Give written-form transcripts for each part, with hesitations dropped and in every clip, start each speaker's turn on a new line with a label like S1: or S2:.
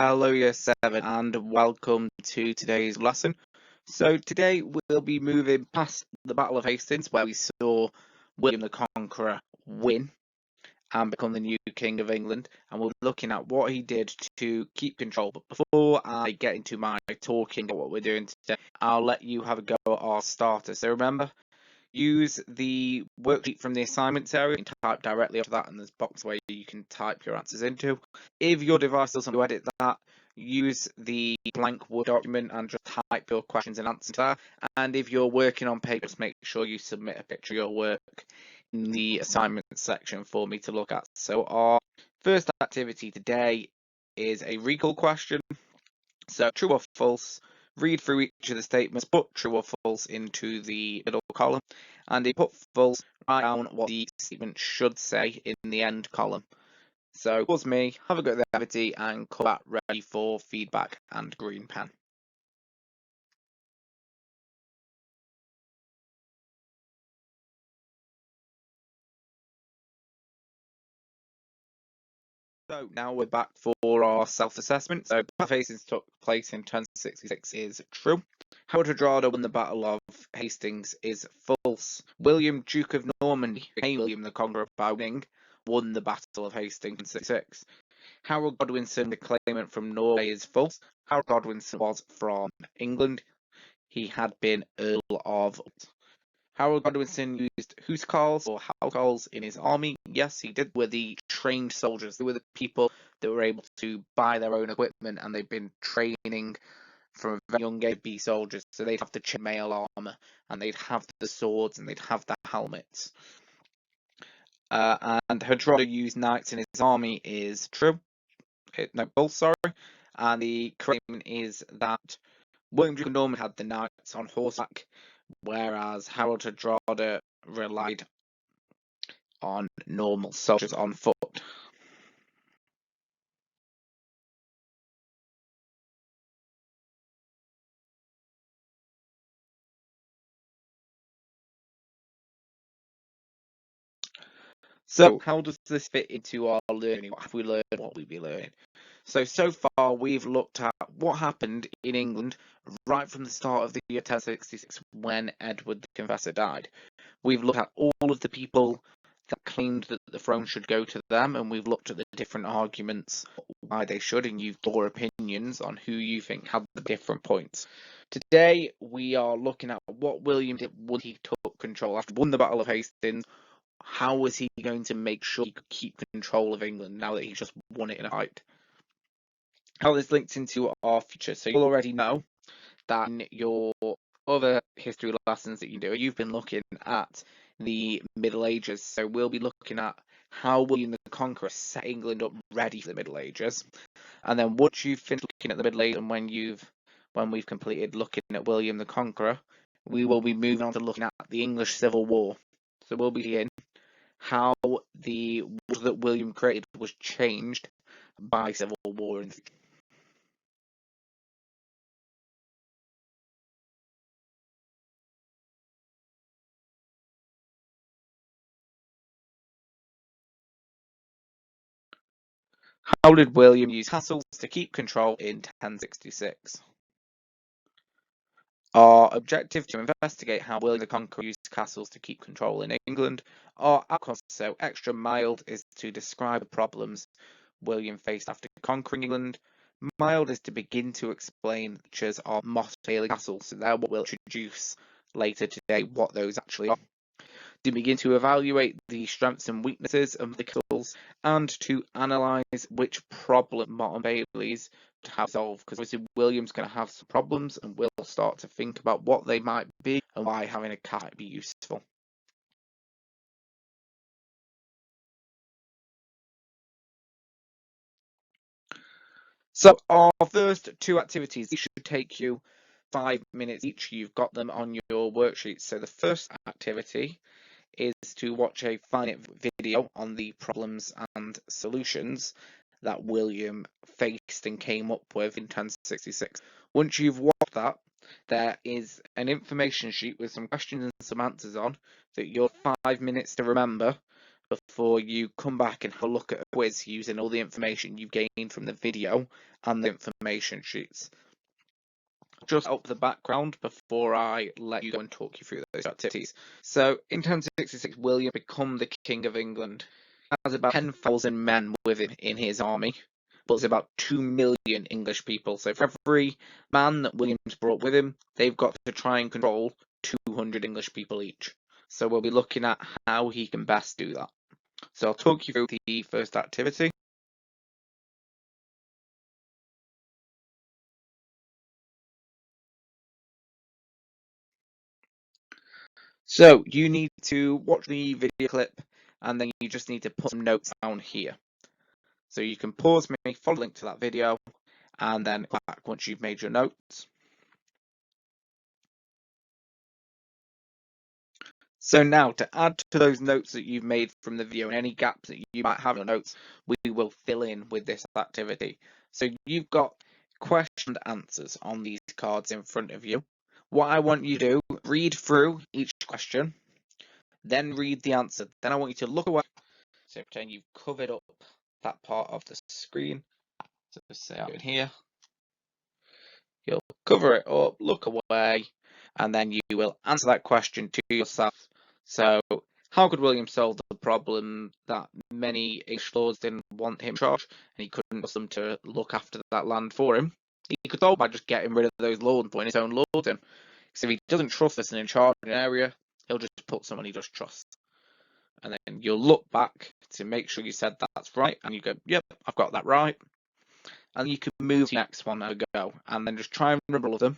S1: Hello, Year 7, and welcome to today's lesson. So today we'll be moving past the Battle of Hastings, where we saw William the Conqueror win and become the new King of England, and we'll be looking at what he did to keep control. But before I get into my talking about what we're doing today, I'll let you have a go at our starter. So remember, use the worksheet from the assignments area and type directly onto that, and there's a box where you can type your answers into. If your device doesn't want to edit that, use the blank Word document and just type your questions and answers there. And if you're working on paper, just make sure you submit a picture of your work in the assignments section for me to look at. So our first activity today is a recall question. So true or false, read through each of the statements, put true or false into the middle column, and if put false, write down what the statement should say in the end column. So pause me, have a go at the activity, and come back ready for feedback and green pen. So now we're back for our self-assessment. So Battle of Hastings took place in 1066 is true. Howard Hardrada won the Battle of Hastings is false. William, Duke of Normandy, became William the Conqueror by winning, won the Battle of Hastings in 1066. Harold Godwinson, the claimant from Norway, is false. Harold Godwinson was from England. He had been Earl of. Harold Godwinson used housecarls or housecarls in his army. Yes, he did. Were the trained soldiers. They were the people that were able to buy their own equipment, and they've been training from a very young age to be soldiers. So they'd have the chainmail armor, and they'd have the swords, and they'd have the helmets. And Hardrada used knights in his army is true. No, false, sorry. And the correct statement is that William Duke of Normandy had the knights on horseback, whereas Harold Hardrada relied on normal soldiers on foot. So how does this fit into our learning? What have we learned? What we've been learning? So far we've looked at what happened in England right from the start of the year 1066 when Edward the Confessor died. We've looked at all of the people that claimed that the throne should go to them, and we've looked at the different arguments why they should, and you've got your opinions on who you think had the different points. Today we are looking at what William did when he took control after won the Battle of Hastings. How was he going to make sure he could keep control of England now that he just won it in a fight? How this links into our future. So you'll already know that in your other history lessons that you do, you've been looking at the Middle Ages. So we'll be looking at how William the Conqueror set England up ready for the Middle Ages. And then once you've finished looking at the Middle Ages, and when we've completed looking at William the Conqueror, we will be moving on to looking at the English Civil War. So we'll be seeing how the war that William created was changed by civil war. How did William use castles to keep control in 1066? Our objective to investigate how William the Conqueror used castles to keep control in England. Our outcome, so extra mild, is to describe the problems William faced after conquering England. Mild is to begin to explain the features of Motte castles, so they're what we'll introduce later today, what those actually are. To begin to evaluate the strengths and weaknesses of the castles, and to analyse which problem Motte Bailey's to have solved, because obviously William's going to have some problems, and we'll start to think about what they might be and why having a cat might be useful. So our first two activities, these should take you 5 minutes each. You've got them on your worksheet. So the first activity is to watch a 5-minute video on the problems and solutions that William faced and came up with in 1066. Once you've watched that, there is an information sheet with some questions and some answers on that you're 5 minutes to remember before you come back and have a look at a quiz using all the information you've gained from the video and the information sheets. Just up the background before I let you go and talk you through those activities. So in 1066, William became the King of England. He has about 10,000 men with him in his army, but there's about 2 million English people. So for every man that William's brought with him, they've got to try and control 200 English people each. So we'll be looking at how he can best do that. So I'll talk you through the first activity. So you need to watch the video clip and then you just need to put some notes down here. So you can pause me, follow the link to that video, and then back once you've made your notes. So now to add to those notes that you've made from the video and any gaps that you might have in your notes, we will fill in with this activity. So you've got question and answers on these cards in front of you. What I want you to do, read through each question, then read the answer. Then I want you to look away. So pretend you've covered up that part of the screen. So say I'm in here. You'll cover it up, look away, and then you will answer that question to yourself. So, how could William solve the problem that many English lords didn't want him in charge, and he couldn't trust them to look after that land for him? He could solve by just getting rid of those lords and putting his own lords in. So if he doesn't trust us and in charge of an area, he'll just put someone he does trust. And then you'll look back to make sure you said that's right, and you go, yep, I've got that right. And you can move to the next one and go, and then just try and remember all of them.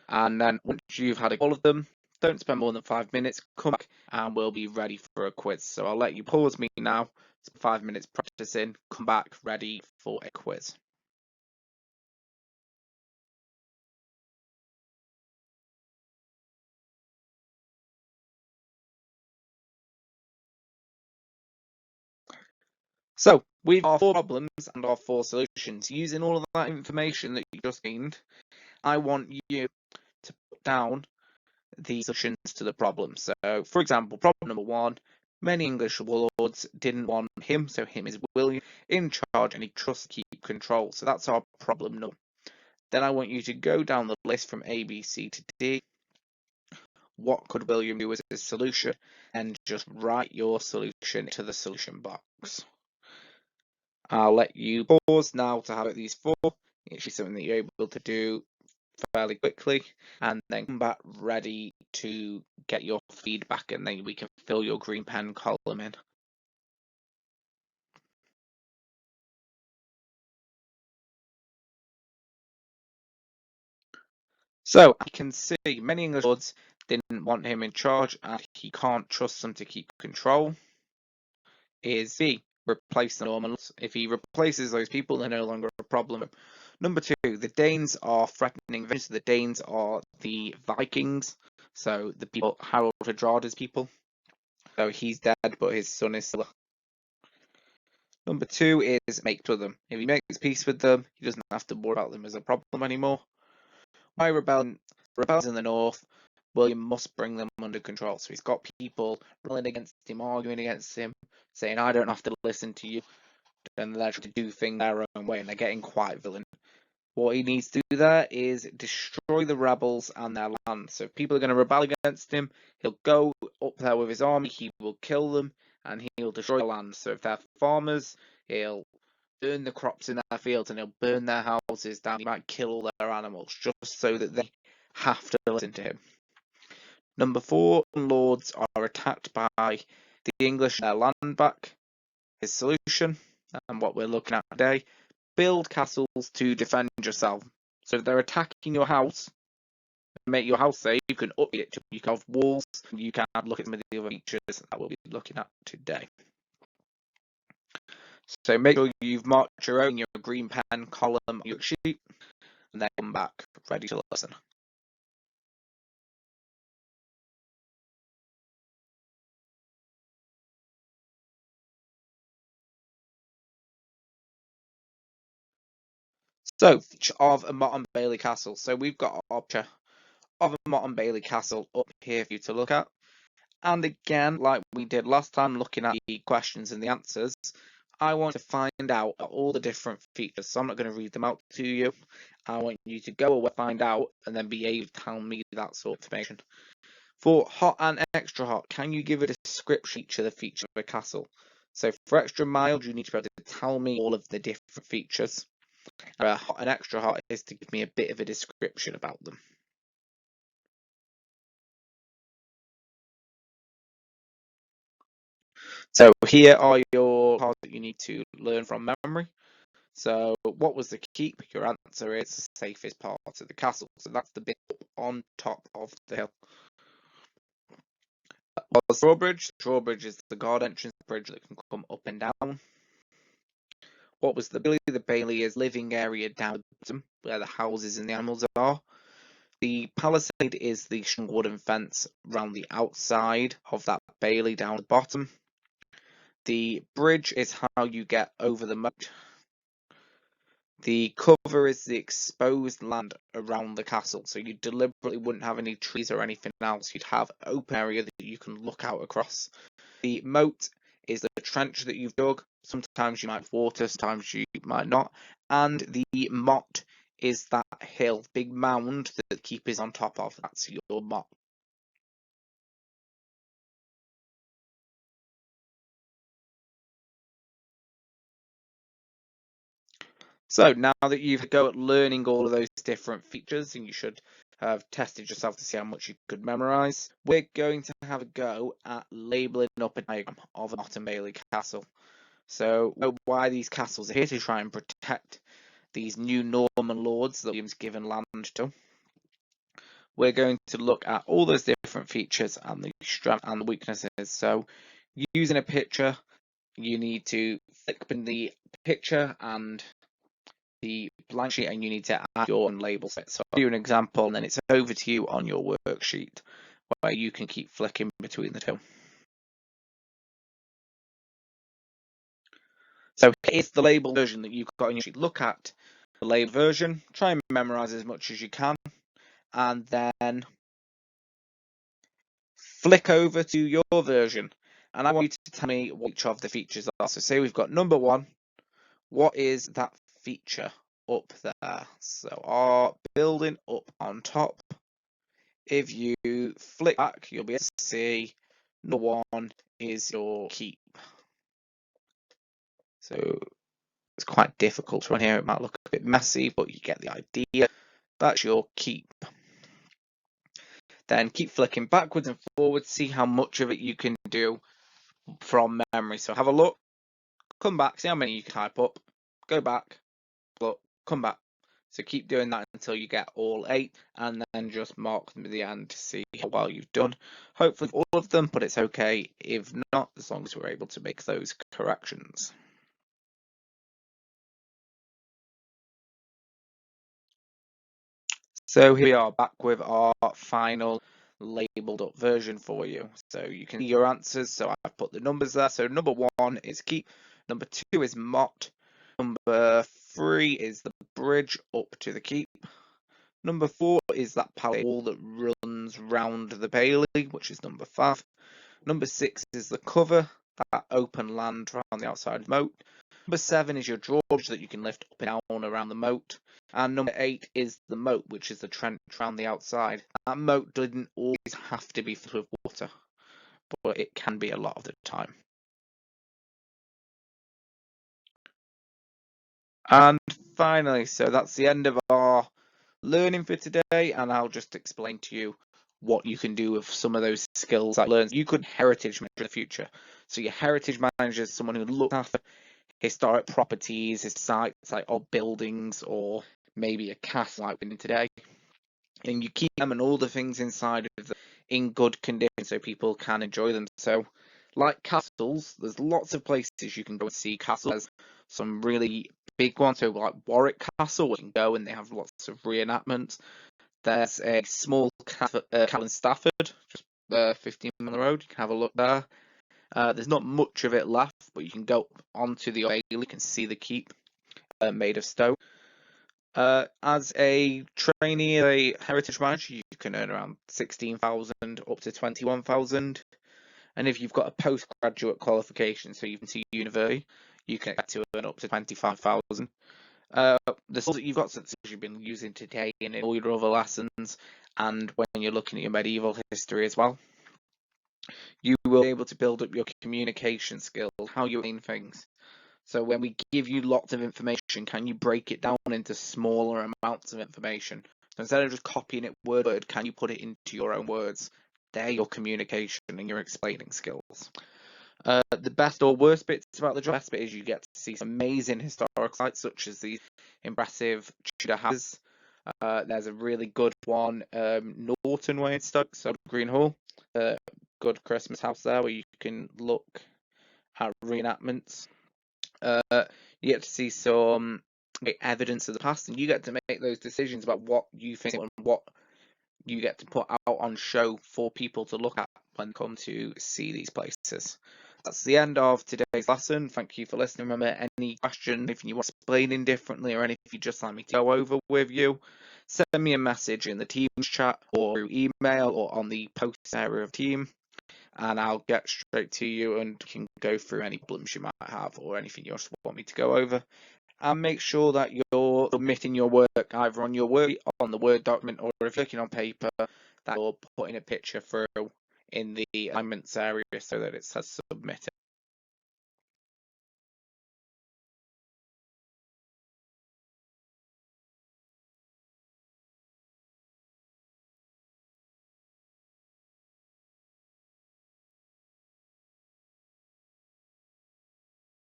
S1: And then once you've had all of them, don't spend more than 5 minutes, come back and we'll be ready for a quiz. So I'll let you pause me now, spend 5 minutes practicing, come back ready for a quiz. So we've our 4 problems and our 4 solutions. Using all of that information that you just gained, I want you to put down the solutions to the problem. So, for example, problem number 1, many English warlords didn't want him, so him is William, in charge and he trusts to keep control. So that's our problem number. Then I want you to go down the list from A, B, C to D. What could William do as a solution? And just write your solution to the solution box. I'll let you pause now to have these 4. It's something that you're able to do fairly quickly, and then come back ready to get your feedback, and then we can fill your green pen column in. So I can see many English lords didn't want him in charge, and he can't trust them to keep control. Is B, replace the Normans. If he replaces those people, they're no longer a problem. Number 2, the Danes are threatening. The Danes are the Vikings, so the people Harold Hardrada's people. So he's dead, but his son is still. Number 2 is make to them. If he makes peace with them, he doesn't have to worry about them as a problem anymore. Why rebellions in the north? William must bring them under control. So he's got people rebelling against him, arguing against him, saying, I don't have to listen to you. And they're trying to do things their own way, and they're getting quite villain. What he needs to do there is destroy the rebels and their land. So if people are going to rebel against him, he'll go up there with his army, he will kill them, and he'll destroy the land. So if they're farmers, he'll burn the crops in their fields and he'll burn their houses down. He might kill all their animals just so that they have to listen to him. Number 4, lords are attacked by the English and their land back. His solution, and what we're looking at today, build castles to defend yourself. So if they're attacking your house, to make your house safe, you can upgrade it. You can have walls, you can look at some of the other features that we'll be looking at today. So make sure you've marked your own, your green pen column on your sheet, and then come back ready to listen. So, of a Motte and Bailey Castle. So we've got our picture of a Motte and Bailey Castle up here for you to look at. And again, like we did last time, looking at the questions and the answers, I want to find out all the different features. So I'm not going to read them out to you. I want you to go away, find out, and then be able to tell me that sort of information. For hot and extra hot, can you give a description of each of the features of a castle? So for extra mild, you need to be able to tell me all of the different features. Hot and extra hot is to give me a bit of a description about them. So here are your cards that you need to learn from memory. So what was the keep? Your answer is the safest part of the castle. So that's the bit up on top of the hill. What was the drawbridge? The drawbridge is the guard entrance bridge that can come up and down. What was the bailey? The bailey is living area down the bottom where the houses and the animals are. The palisade is the strong wooden fence around the outside of that bailey down the bottom. The bridge is how you get over the moat. The cover is the exposed land around the castle, so you deliberately wouldn't have any trees or anything else. You'd have open area that you can look out across. The moat is the trench that you've dug. Sometimes you might have water, sometimes you might not. And the motte is that hill, big mound that the keep is on top of. That's your motte. So now that you've go at learning all of those different features, and you should have tested yourself to see how much you could memorize, we're going to have a go at labeling up a diagram of Motte and Bailey Castle. So why these castles are here to try and protect these new Norman lords that William's given land to. We're going to look at all those different features and the strengths and the weaknesses. So using a picture, you need to flick in the picture and the blank sheet, and you need to add your own labels. So I'll give you an example, and then it's over to you on your worksheet where you can keep flicking between the two. So here's the label version that you've got in your sheet. Look at the label version, try and memorize as much as you can, and then flick over to your version. And I want you to tell me what each of the features are. So say we've got number 1. What is that feature up there? So our building up on top. If you flick back, you'll be able to see number 1 is your keep. So it's quite difficult to run here. It might look a bit messy, but you get the idea. That's your keep. Then keep flicking backwards and forwards. See how much of it you can do from memory. So have a look, come back, see how many you can type up, go back, look, come back. So keep doing that until you get all 8, and then just mark them at the end to see how well you've done. Hopefully all of them, but it's okay if not, as long as we're able to make those corrections. So here we are back with our final labelled up version for you. So you can see your answers. So I've put the numbers there. So number 1 is keep. Number 2 is motte. Number 3 is the bridge up to the keep. Number 4 is that palisade wall that runs round the bailey, which is number 5. Number 6 is the cover, that open land around the outside of the moat. Number 7 is your drawbridge that you can lift up and down around the moat. And number 8 is the moat, which is the trench around the outside. That moat didn't always have to be filled with water, but it can be a lot of the time. And finally, so that's the end of our learning for today, and I'll just explain to you what you can do with some of those skills I learned. You could heritage manager in the future. So your heritage manager is someone who looks after historic properties, sites like old buildings, or maybe a castle like we're in today. And you keep them and all the things inside of them in good condition so people can enjoy them. So, like castles, there's lots of places you can go and see castles. There's some really big ones, so like Warwick Castle, where you can go and they have lots of reenactments. There's a small castle in Stafford, just 15 mile road. You can have a look there. There's not much of it left, but you can go onto the Bailey. You can see the keep made of stone. As a trainee, a heritage manager, you can earn around 16,000 up to 21,000. And if you've got a postgraduate qualification, so you've been to university, you can get to earn up to 25,000. The skills that you've got, since you've been using today and in all your other lessons, and when you're looking at your medieval history as well, you will be able to build up your communication skills, how you explain things. So when we give you lots of information, can you break it down into smaller amounts of information? So instead of just copying it word for word, can you put it into your own words? They're your communication and your explaining skills. The best or worst bits about the job, best bit is you get to see some amazing historic sites, such as the impressive Tudor houses. There's a really good one, Norton Way in Stoke, so Green Hall. Good Christmas house there where you can look at reenactments. You get to see some evidence of the past, and you get to make those decisions about what you think and what you get to put out on show for people to look at when they come to see these places. That's the end of today's lesson. Thank you for listening. Remember, any question, if you want explaining differently, or anything you just like me to go over with you, send me a message in the Teams chat or through email or on the post area of Team, and I'll get straight to you and can go through any problems you might have or anything you just want me to go over. And make sure that you're submitting your work either on your Word, on the Word document, or if you're looking on paper, that you're putting a picture through in the assignments area so that it says submitted.